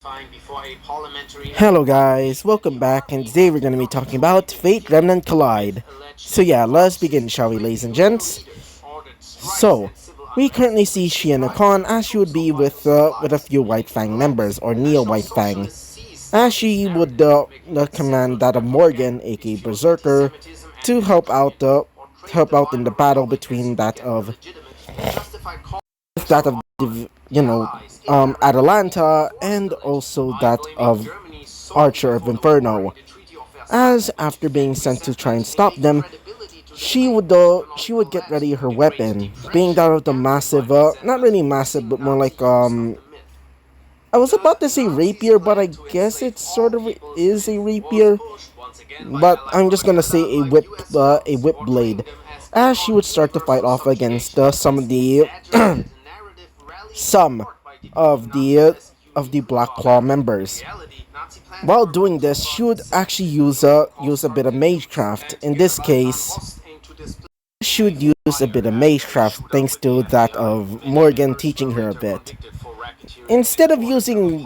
Hello guys, welcome back, and today we're going to be talking about Fate Remnant Collide. So yeah, let's begin, shall we, ladies and gents? So, we currently see Shiana Khan as she would be with a few White Fang members, or Neo White Fang, as she would command that of Morgan, aka Berserker, to help out in the battle between that of Atalanta, and also that of Archer of Inferno. As after being sent to try and stop them, she would get ready her weapon, being that of the massive, not really massive, but more like I was about to say rapier, but I guess it sort of is a rapier. But I'm just gonna say a whip blade, as she would start to fight off against some of the Black Claw members. While doing this, she would actually use a bit of magecraft. In this case, she would use a bit of magecraft thanks to that of Morgan teaching her a bit. Instead of using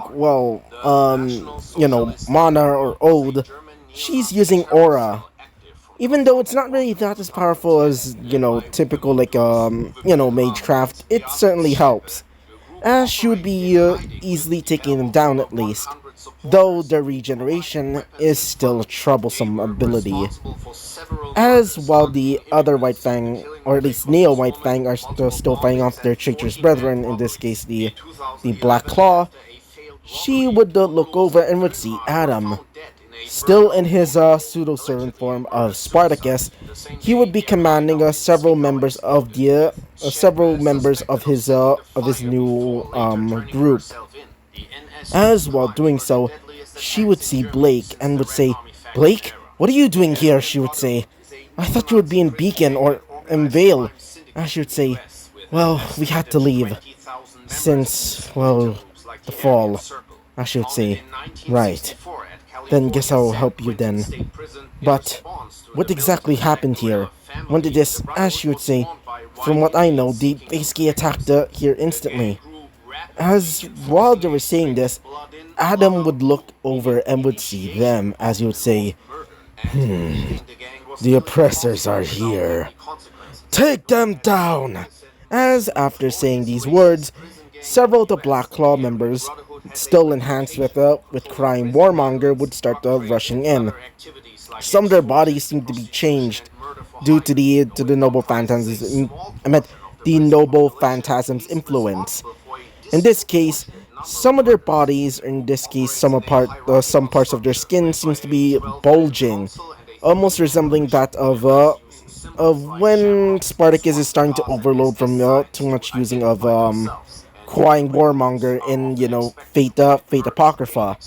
mana or ode, she's using aura. Even though it's not really that as powerful as typical magecraft, it certainly helps, as she would be easily taking them down at least, though their regeneration is still a troublesome ability. As while the other White Fang, or at least Neo White Fang, are still fighting off their traitorous brethren, in this case the Black Claw, she would look over and would see Adam. Still in his pseudo-servant form of Spartacus, he would be commanding several members of his new group. As while doing so, she would see Blake and would say, "Blake, what are you doing here?" She would say, "I thought you would be in Beacon or in Vale." And she would say, "Well, we had to leave since the fall." And she would say, "Right. Then guess I'll help you then. But what exactly happened here? When did this," as she would say, "from what I know, they basically attacked here instantly." As while they were saying this, Adam would look over and would see them, as he would say, "The oppressors are here. Take them down!" As after saying these words, several of the Black Claw members, still enhanced with crying warmonger, would start rushing in. Some of their bodies seemed to be changed due to the noble phantasms. The noble phantasm's influence. In this case, some of their bodies, or in this case, some parts of their skin, seems to be bulging, almost resembling that of when Spartacus is starting to overload from too much using of crying warmonger in Fate Apocrypha.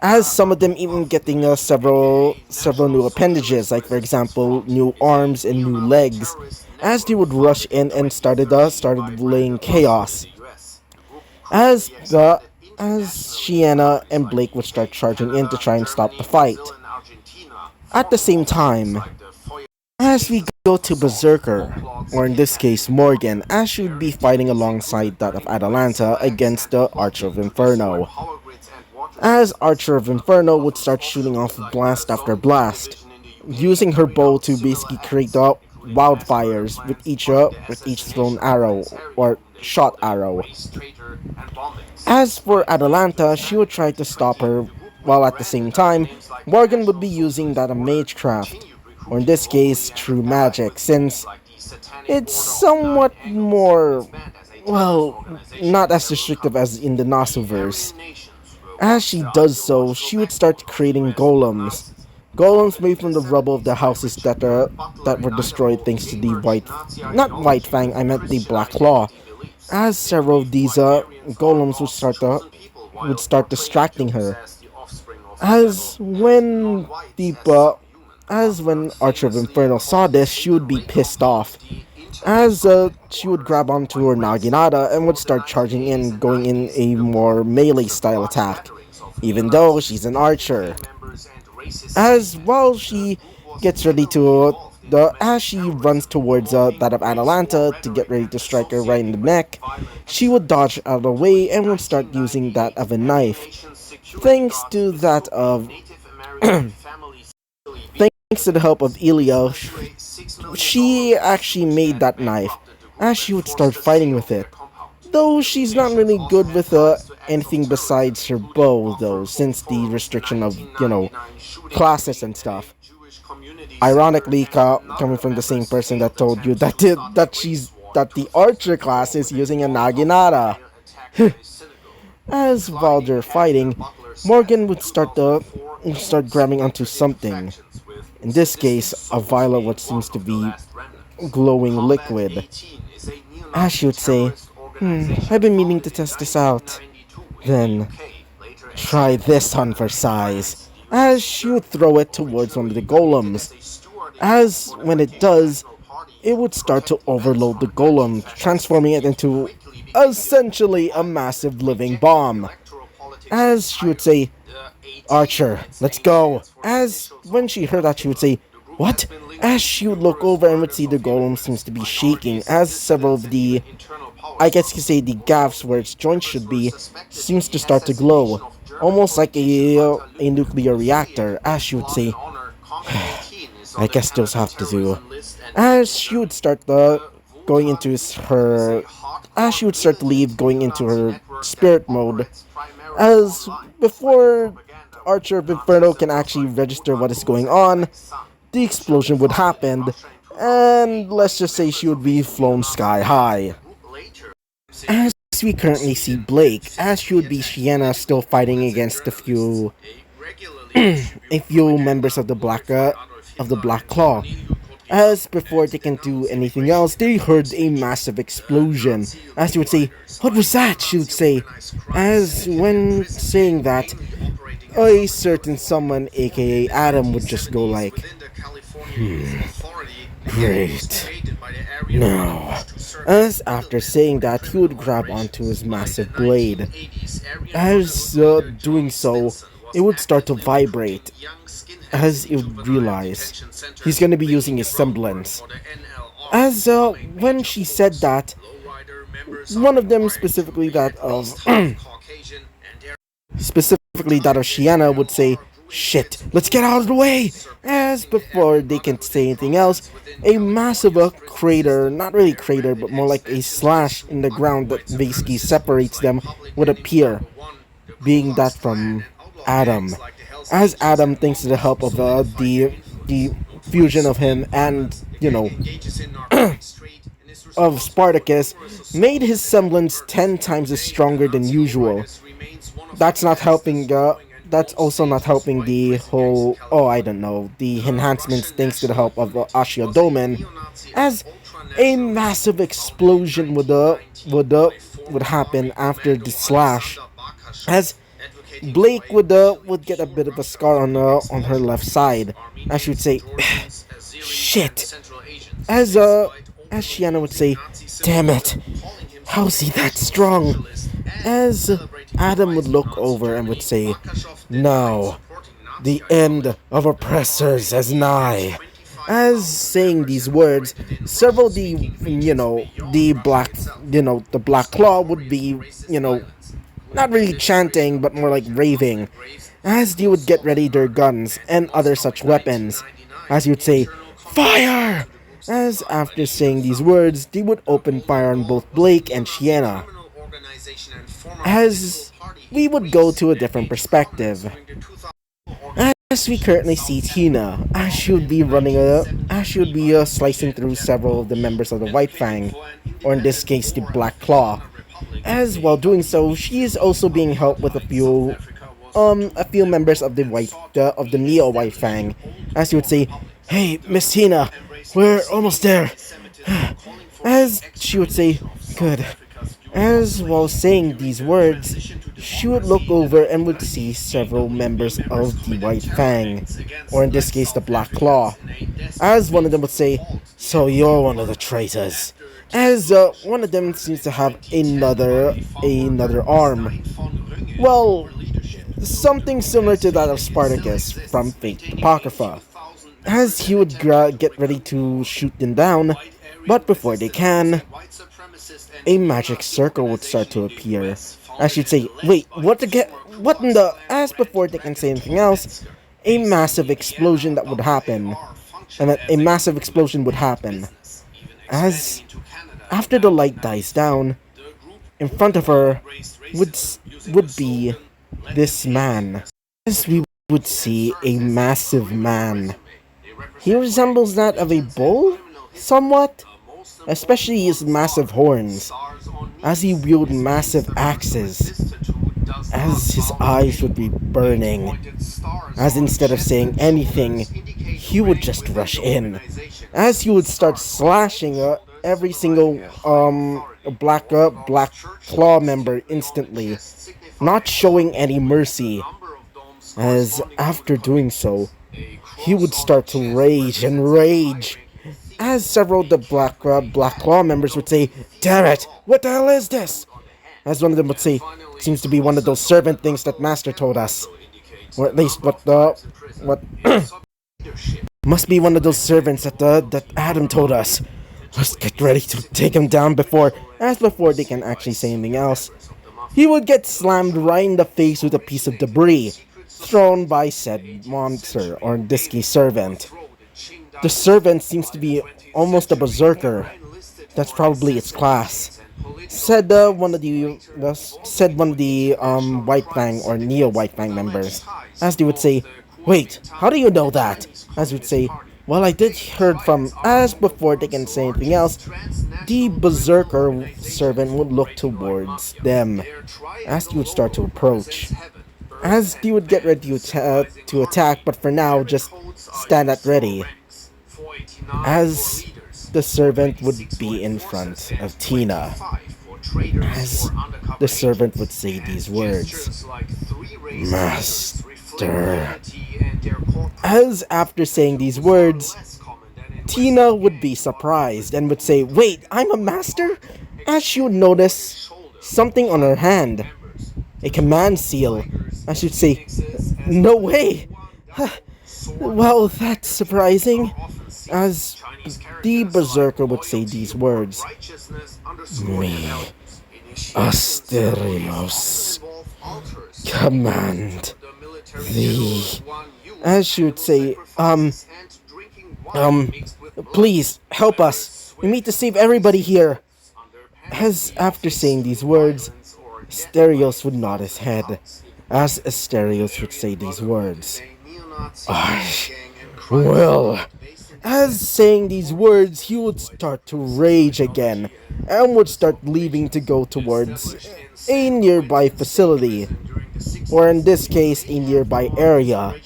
As some of them even getting several new appendages, like for example new arms and new legs, as they would rush in and started laying chaos. As Shiana and Blake would start charging in to try and stop the fight. At the same time, as we go to Berserker, or in this case Morgan, as she would be fighting alongside that of Atalanta against the Archer of Inferno. As Archer of Inferno would start shooting off blast after blast, using her bow to basically create wildfires with each thrown arrow, or shot arrow. As for Atalanta, she would try to stop her, while at the same time, Morgan would be using that of magecraft, or in this case, true magic, since it's somewhat more, not as restrictive as in the Nasuverse. As she does so, she would start creating golems. Golems made from the rubble of the houses that were destroyed thanks to the not White Fang, I meant the Black Claw. As several of these golems would start distracting her. As when Archer of Inferno saw this, she would be pissed off. As she would grab onto her Naginata and would start charging in, going in a more melee style attack, even though she's an archer. As while she gets ready to as she runs towards that of Atalanta to get ready to strike her right in the neck, she would dodge out of the way and would start using that of a knife. Thanks to that of thanks to the help of Ilya, she actually made that knife, as she would start fighting with it. Though she's not really good with anything besides her bow, though, since the restriction of, classes and stuff. Ironically, coming from the same person that told you that the archer class is using a Naginata. As while they're fighting, Morgan would start grabbing onto something. In this case, a vial of what seems to be glowing liquid. As she would say, I've been meaning to test this out. Then, try this on for size. As she would throw it towards one of the golems. As when it does, it would start to overload the golem, transforming it into essentially a massive living bomb. As she would say, Archer, let's go. As when she heard that, she would say, what? As she would look over and would see the golem seems to be shaking, as several of the, I guess you could say, the gaps where its joints should be, seems to start to glow. Almost like a nuclear reactor, as she would say, I guess those have to do. As she would start going into her, as she would start to leave, going into her spirit mode, as before Archer of Inferno can actually register what is going on, the explosion would happen, and let's just say she would be flown sky high. As we currently see Blake, as she would be Sienna still fighting against a few members of the Black Claw. As before they can do anything else, they heard a massive explosion. As she would say, what was that? She would say. As when saying that, a certain someone, aka Adam, would just go like, great. Now, as after saying that, he would grab onto his massive blade. As doing so, it would start to vibrate. As he would realize he's going to be using his semblance. As when she said that, one of them specifically that of Shiana would say, shit, let's get out of the way! As before they can say anything else, a massive crater, not really crater, but more like a slash in the ground that basically separates them, would appear, being that from Adam. As Adam, thanks to the help of the fusion of him and, of Spartacus, made his semblance 10 times as stronger than usual. That's not helping, that's also not helping the whole, the enhancements thanks to the help of Ashia Domen, as a massive explosion would happen after the slash, as Blake would get a bit of a scar on her left side, as she would say, shit, as Shiana would say, damn it, how's he that strong? As Adam would look over and would say, no, the end of oppressors is nigh. As saying these words, several the Black Claw would be, not really chanting, but more like raving, as they would get ready their guns and other such weapons, as you would say, fire! As after saying these words, they would open fire on both Blake and Shiana. As we would go to a different perspective. As we currently see Tina, as she would be slicing through several of the members of the White Fang, or in this case the Black Claw. As while doing so, she is also being helped with a few members of the Neo White Fang. As you would say, hey, Miss Tina, we're almost there. As she would say, good. As while saying these words, she would look over and would see several members of the White Fang, or in this case the Black Claw. As one of them would say, so you're one of the traitors. As one of them seems to have another arm. Well, something similar to that of Spartacus from Fate Apocrypha. as he would get ready to shoot them down, but before they can, a magic circle would start to appear. As you'd say, wait, what in the, as before they can say anything else, a massive explosion that would happen. And that a massive explosion would happen. As after the light dies down, in front of her would would be this man. As we would see a massive man. He resembles that of a bull, somewhat, especially his massive horns, as he wielded massive axes, as his eyes would be burning, as instead of saying anything, he would just rush in, as he would start slashing every single black claw member instantly, not showing any mercy, as after doing so, he would start to rage and rage, as several of the Black Claw members would say, "Damn it, what the hell is this?" As one of them would say, "Seems to be one of those servant things that Master told us." Or at least what must be one of those servants that Adam told us. Let's get ready to take him down before they can actually say anything else. He would get slammed right in the face with a piece of debris thrown by said monster, or in this case servant. The servant seems to be almost a berserker. That's probably its class. Said one of the White Fang or Neo White Fang members, as they would say, "Wait, how do you know that?" As would say, "Well, I did heard from," as before they can say anything else, the berserker servant would look towards them, as they would start to approach, as they would get ready to attack, but for now, just stand at ready, as the servant would be in front of Tina, as the servant would say these words, "Master." As after saying these words, Tina would be surprised and would say, "Wait, I'm a master?" As she would notice something on her hand, a command seal. As she'd say, "No way!" Well, that's surprising. As the berserker would say these words, "Me, Asterios, command thee." As she would say, "Please, help us. We need to save everybody here." As after saying these words, Asterios would nod his head, as Asterios would say these words, "I will." As saying these words, he would start to rage again, and would start leaving to go towards a nearby facility, or in this case, a nearby area.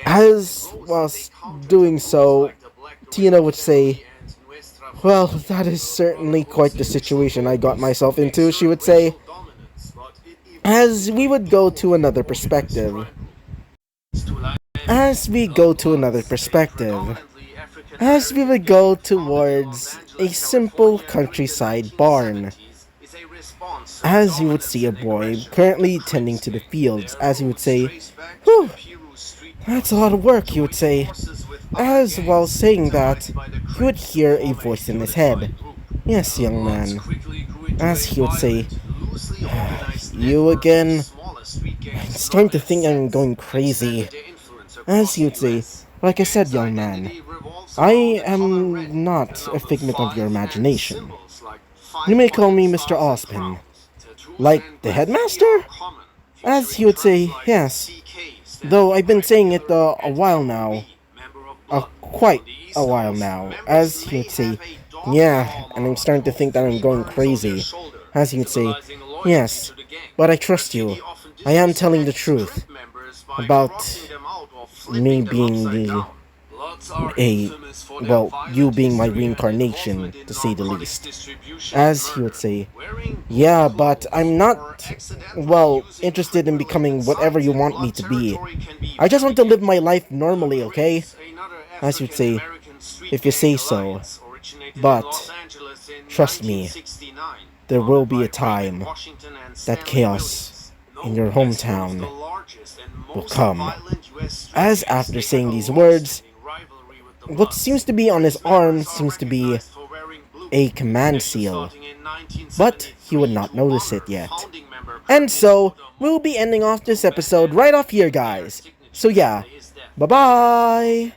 As whilst doing so, Tina would say, "Well, that is certainly quite the situation I got myself into," she would say, as we would go to another perspective. As we go to another perspective, as we would go towards a simple countryside barn, as you would see a boy currently tending to the fields, as he would say, "Whew, that's a lot of work," he would say, as while saying that, he would hear a voice in his head. "Yes, young man," as he would say, "You again? I'm starting to think I'm going crazy." As he would say, "Like I said, young man, I am not a figment of your imagination. You may call me Mr. Osman." "Like the headmaster?" As he would say, "Yes, though I've been saying it a while now. Quite a while now." As he would say, "Yeah, and I'm starting to think that I'm going crazy." As he would say, "Yes, but I trust you. I am telling the truth about me being you being my reincarnation, to say the least." As he would say, "Yeah, but I'm not, interested in becoming whatever you want me to be. I just want to live my life normally, okay?" As you'd say, "If you say so. But, trust me, there will be a time that chaos in your hometown will come. As after saying these words, what seems to be on his arm seems to be a command seal, but he would not notice it yet. And so, we'll be ending off this episode right off here, guys. So yeah, bye-bye!